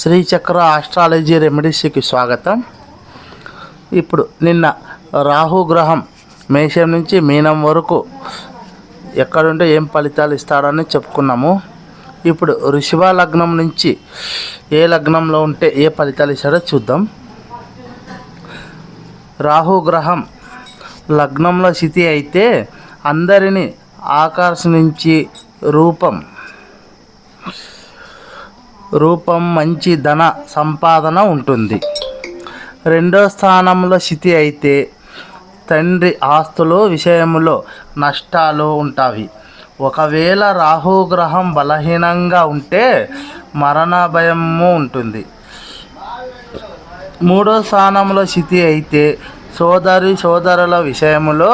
శ్రీచక్ర astrology రెమెడీస్కి స్వాగతం. ఇప్పుడు నిన్న రాహుగ్రహం మేషం నుంచి మీనం వరకు ఎక్కడుంటే ఏం ఫలితాలు ఇస్తాడని చెప్పుకున్నాము. ఇప్పుడు వృషభ లగ్నం నుంచి ఏ లగ్నంలో ఉంటే ఏ ఫలితాలు ఇస్తాడో చూద్దాం. రాహుగ్రహం లగ్నంలో స్థితి అయితే అందరినీ ఆకర్షించి రూపం మంచి ధన సంపాదన ఉంటుంది. రెండో స్థానంలో స్థితి అయితే తండ్రి ఆస్తులు విషయంలో నష్టాలు ఉంటాయి. ఒకవేళ రాహుగ్రహం బలహీనంగా ఉంటే మరణ భయము ఉంటుంది. మూడో స్థానంలో స్థితి అయితే సోదరుల విషయంలో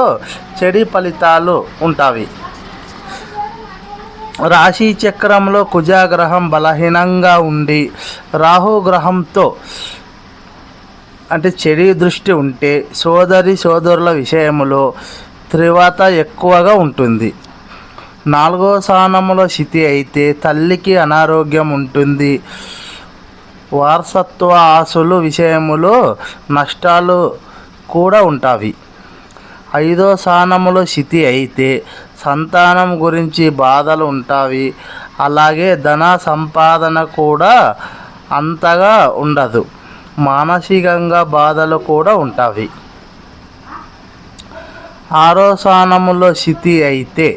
చెడు ఫలితాలు ఉంటాయి. రాశి చక్రంలో కుజగ్రహం బలహీనంగా ఉండి రాహుగ్రహంతో అంటే చెడు దృష్టి ఉంటే సోదరుల విషయంలో తీవ్రత ఎక్కువగా ఉంటుంది. నాలుగో స్థానంలో స్థితి అయితే తల్లికి అనారోగ్యం ఉంటుంది. వారసత్వ ఆస్తుల విషయంలో నష్టాలు కూడా ఉంటాయి. ఐదో స్థానంలో స్థితి అయితే సంతానం గురించి బాధలు ఉంటాయి. అలాగే ధన సంపాదన కూడా అంతగా ఉండదు. మానసికంగా బాధలు కూడా ఉంటాయి. ఆరో స్థానంలో స్థితి అయితే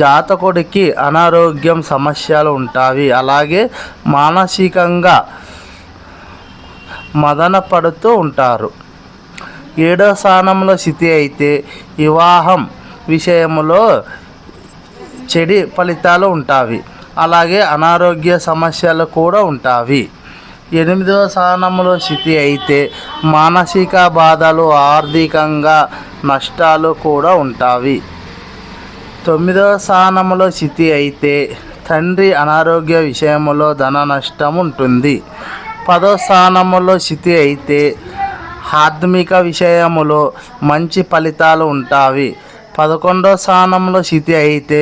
జాతకుడికి అనారోగ్యం సమస్యలు ఉంటాయి. అలాగే మానసికంగా మదన పడుతూ ఉంటారు. ఏడో స్థానంలో స్థితి అయితే వివాహం విషయంలో చెడు ఫలితాలు ఉంటాయి. అలాగే అనారోగ్య సమస్యలు కూడా ఉంటాయి. ఎనిమిదో స్థానంలో స్థితి అయితే మానసిక బాధలు ఆర్థికంగా నష్టాలు కూడా ఉంటాయి. తొమ్మిదో స్థానంలో స్థితి అయితే తండ్రి అనారోగ్య విషయంలో ధన నష్టం ఉంటుంది. పదో స్థానంలో స్థితి అయితే ఆధ్యాత్మిక విషయములో మంచి ఫలితాలు ఉంటాయి. 11వ స్థానంలో స్థితి అయితే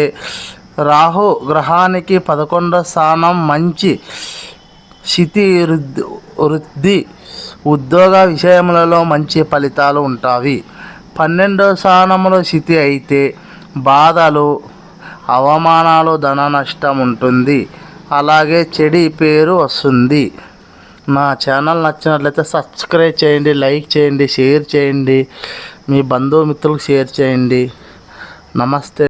రాహు గ్రహానికి 11వ స్థానం మంచి స్థితి వృద్ధి ఉద్యోగ విషయములలో మంచి ఫలితాలు ఉంటాయి. 12వ స్థానంలో స్థితి అయితే బాధలు అవమానాలు ధన నష్టం ఉంటుంది. అలాగే చెడు పేరు వస్తుంది. నా ఛానల్ నచ్చినట్లయితే సబ్స్క్రైబ్ చేయండి, లైక్ చేయండి, షేర్ చేయండి, మీ బంధుమిత్రులకు షేర్ చేయండి. నమస్తే.